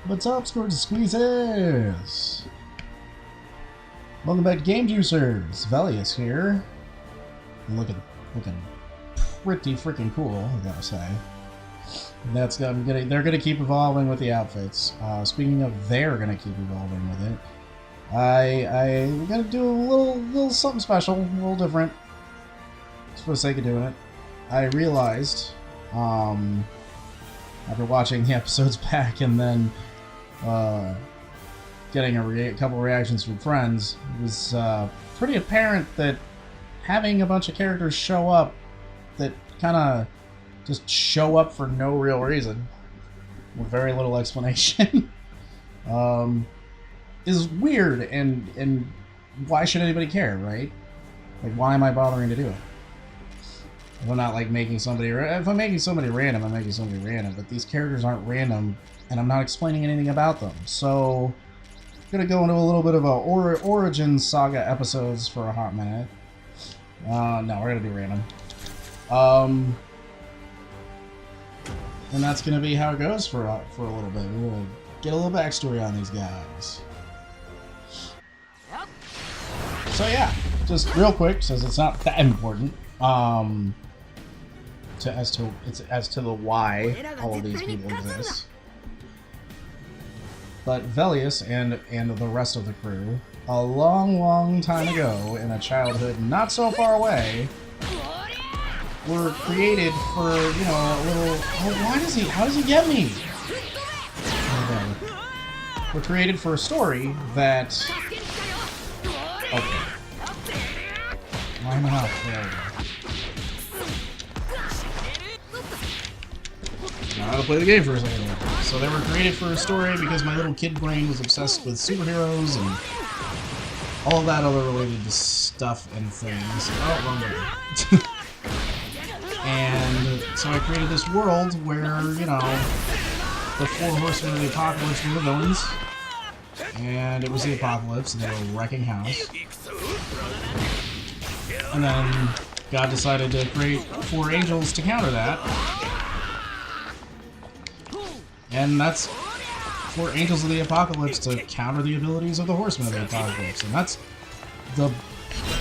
What's up, Squirts Squeezes? Welcome back to Game Juicers. Velius here. Looking pretty freaking cool, I gotta say. That's they're gonna keep evolving with the outfits. Speaking of, they're gonna keep evolving with it. I gotta do a little something special, a little different, just for the sake of doing it. I realized, after watching the episodes back and then getting a couple reactions from friends, it was pretty apparent that having a bunch of characters show up that kind of just show up for no real reason, with very little explanation, is weird, and why should anybody care, right? Like, why am I bothering to do it? If I'm not like making somebody, if I'm making somebody random, I'm making somebody random, but these characters aren't random, and I'm not explaining anything about them. So, I'm gonna go into a little bit of a origin saga episodes for a hot minute. No, we're gonna do random. And that's gonna be how it goes for a little bit. We're gonna get a little backstory on these guys. So yeah, just real quick, since it's not that important, as to the why all of these people exist. But Velius and the rest of the crew, a long time ago, in a childhood not so far away, were created for, you know, a little... Oh, how does he get me? Okay. Were created for a story that... Okay. Why am I not? There we go. Now I'll play the game for a second. So they were created for a story because my little kid brain was obsessed with superheroes and all of that other related stuff and things. Oh, wrong way. And so I created this world where, you know, the four horsemen of the apocalypse were the villains, and it was the apocalypse, and they were wrecking house. And then God decided to create four angels to counter that. And that's four angels of the apocalypse to counter the abilities of the horsemen of the apocalypse. And that's the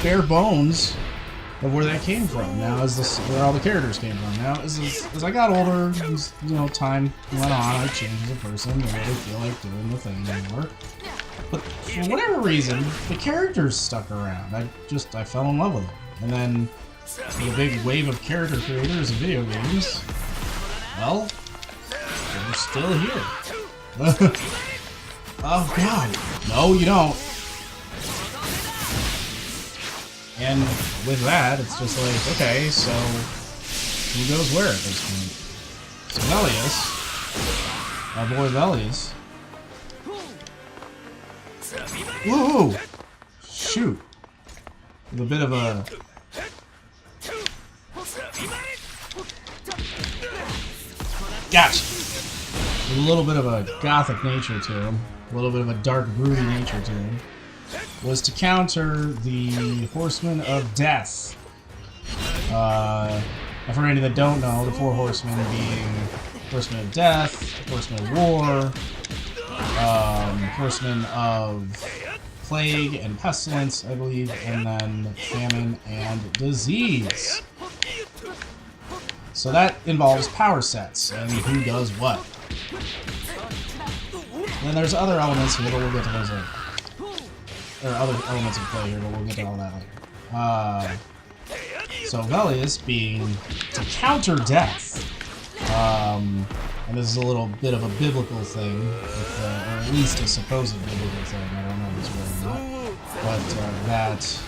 bare bones of where that came from. Now, where all the characters came from. Now, as I got older, as, you know, time went on, I changed as a person. I didn't feel like doing the thing anymore. But for whatever reason, the characters stuck around. I fell in love with them. And then the big wave of character creators in video games, well, they're still here. Oh god. No, you don't. And with that, it's just like, okay, so who goes where at this point? So Velius, our boy Velius. Woohoo! Shoot. With a bit of a... Gotcha! With a little bit of a gothic nature to him, a little bit of a dark, broody nature to him, was to counter the Horsemen of Death. For any that don't know, the four horsemen being Horsemen of Death, Horsemen of War, Horsemen of Plague and Pestilence, I believe, and then Famine and Disease. So that involves power sets and who does what. And then there's other elements here, but we'll get to those later. There are other elements of play here, but we'll get to all that later. So Velius being to counter death. And this is a little bit of a biblical thing, or at least a supposed biblical thing, I don't know if it's real or not. But that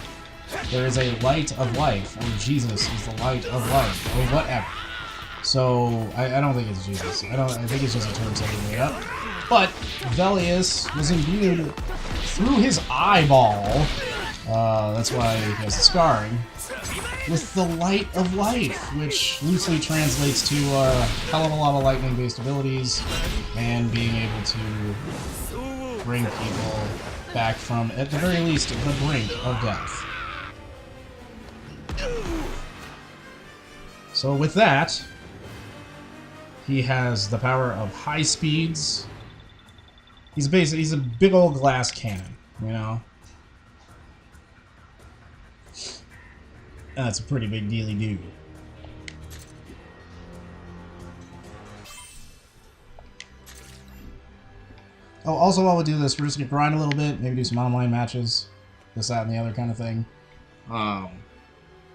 there is a light of life, or Jesus is the light of life, or whatever. So, I don't think it's Jesus. I think it's just a term somebody made up. But Velius was imbued through his eyeball, that's why he has the scarring, with the light of life, which loosely translates to a hell of a lot of lightning-based abilities, and being able to bring people back from, at the very least, the brink of death. So with that, he has the power of high speeds, He's a big old glass cannon, you know? That's a pretty big dealy dude. Oh, also while we do this, we're just gonna grind a little bit, maybe do some online matches, this, that, and the other kind of thing.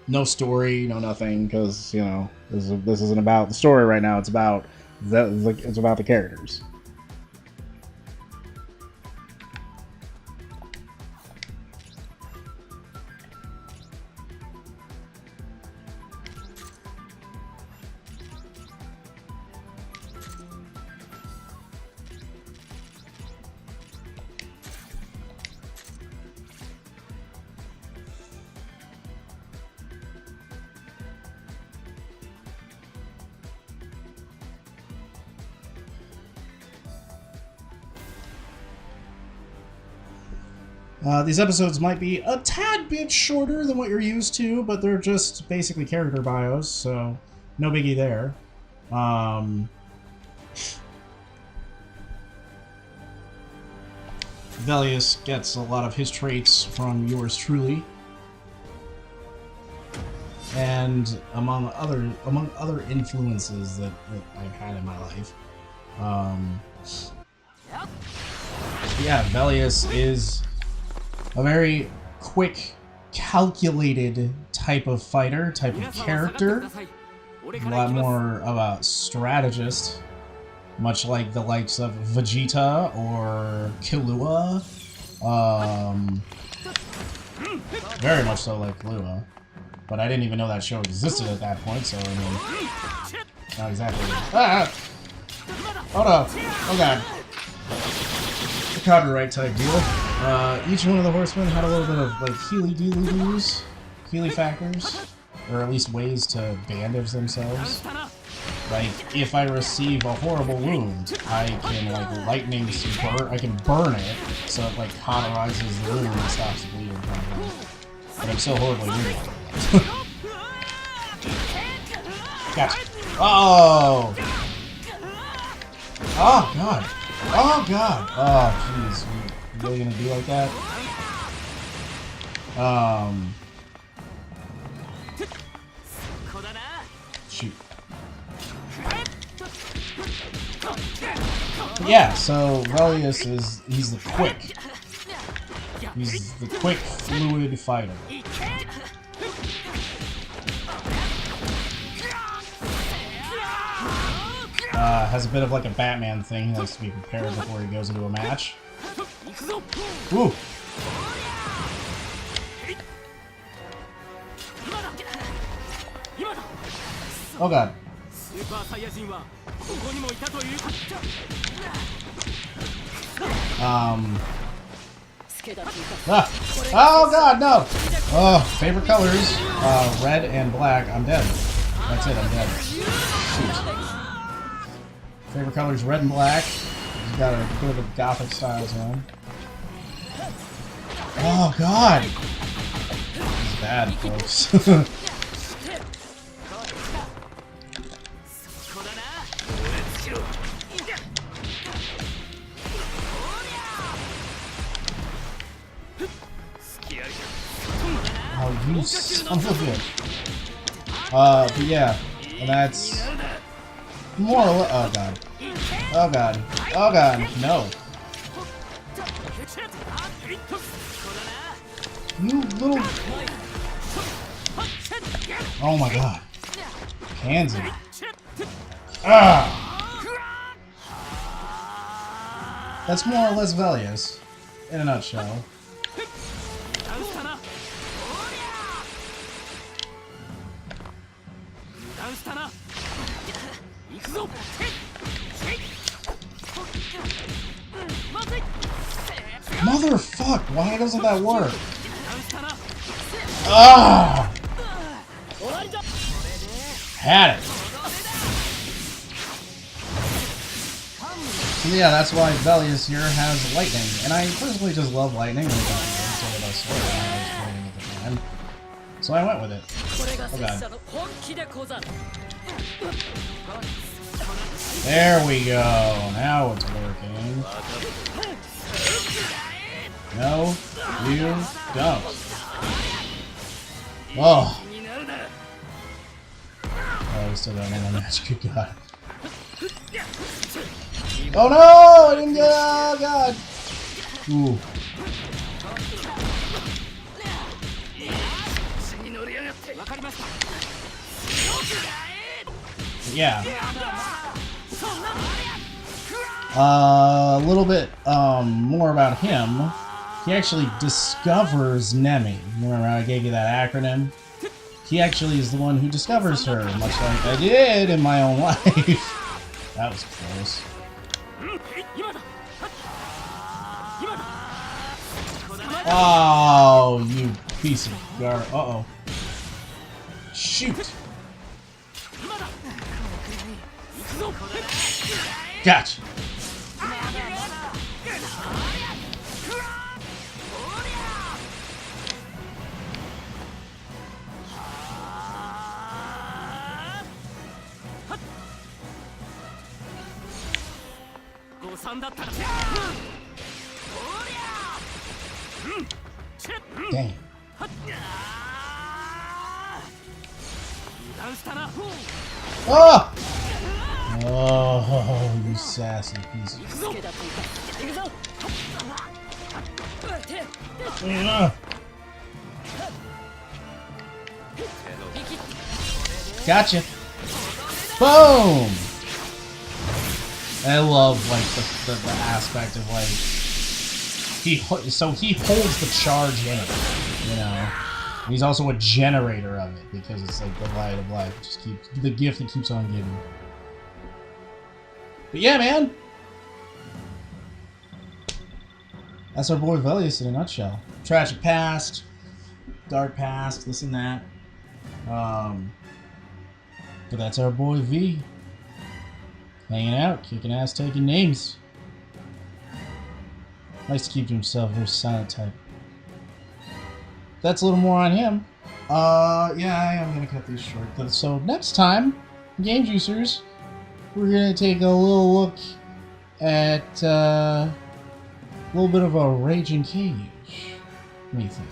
No story, no nothing, because you know this isn't about the story right now. It's about the characters. These episodes might be a tad bit shorter than what you're used to, but they're just basically character bios, so no biggie there. Velius gets a lot of his traits from yours truly, and among other influences that I've had in my life. Yeah, Velius is a very quick, calculated type of fighter, type of character. A lot more of a strategist, much like the likes of Vegeta or Killua. Very much so like Killua. But I didn't even know that show existed at that point, so I mean... Not exactly... Ah! Oh no! Oh god. The copyright type deal. Each one of the horsemen had a little bit of, like, healy-dealy-doos, healy factors, or at least ways to bandage themselves. Like, if I receive a horrible wound, I can, like, I can burn it, so it, like, cauterizes the wound and stops the bleeding from it. But I'm still horribly wounded. Gotcha. Oh! Oh, God! Oh, God! Oh, jeez. You really gonna do like that? Shoot. Yeah, so Velius he's the quick. He's the quick, fluid fighter. Has a bit of like a Batman thing. He likes to be prepared before he goes into a match. Ooh! Oh god. Oh god, no! Oh, favorite colors, red and black. I'm dead. That's it, I'm dead. Shoot. Favorite colors, red and black. He's got a bit of a gothic style to him. Oh god! This is bad, folks. Oh, you son of a bitch. But yeah, and that's more or less. Oh god. Oh god. Oh god. No. You little. Oh my god. Pansy. Ah! That's more or less Velius, in a nutshell. Motherfuck! Why doesn't that work? Ah! Had it. So yeah, that's why Velius here has lightning, and I personally just love lightning. So I went with it. Oh god. There we go. Now it's working. No, you don't. Oh. Oh, we still got another match. Good God. Oh no! I didn't get. Oh God. Ooh. Yeah. A little bit more about him. He actually discovers Nemi. Remember I gave you that acronym? He actually is the one who discovers her, much like I did in my own life. That was close. Oh, you piece of garbage. Uh-oh. Shoot. Gotcha. Dang. Oh! Oh, you sassy piece of... Gotcha. Boom! I love like the aspect of like he holds the charge in it, you know. And he's also a generator of it because it's like the light of life, just keeps the gift that keeps on giving. But yeah, man, that's our boy Velius in a nutshell. Tragic past, dark past, this and that. But that's our boy V. Hanging out, kicking ass, taking names. Likes to keep to himself, very silent type. That's a little more on him. Yeah, I am gonna cut these short. So next time, Game Juicers, we're gonna take a little look at a little bit of a raging cage. What do you think?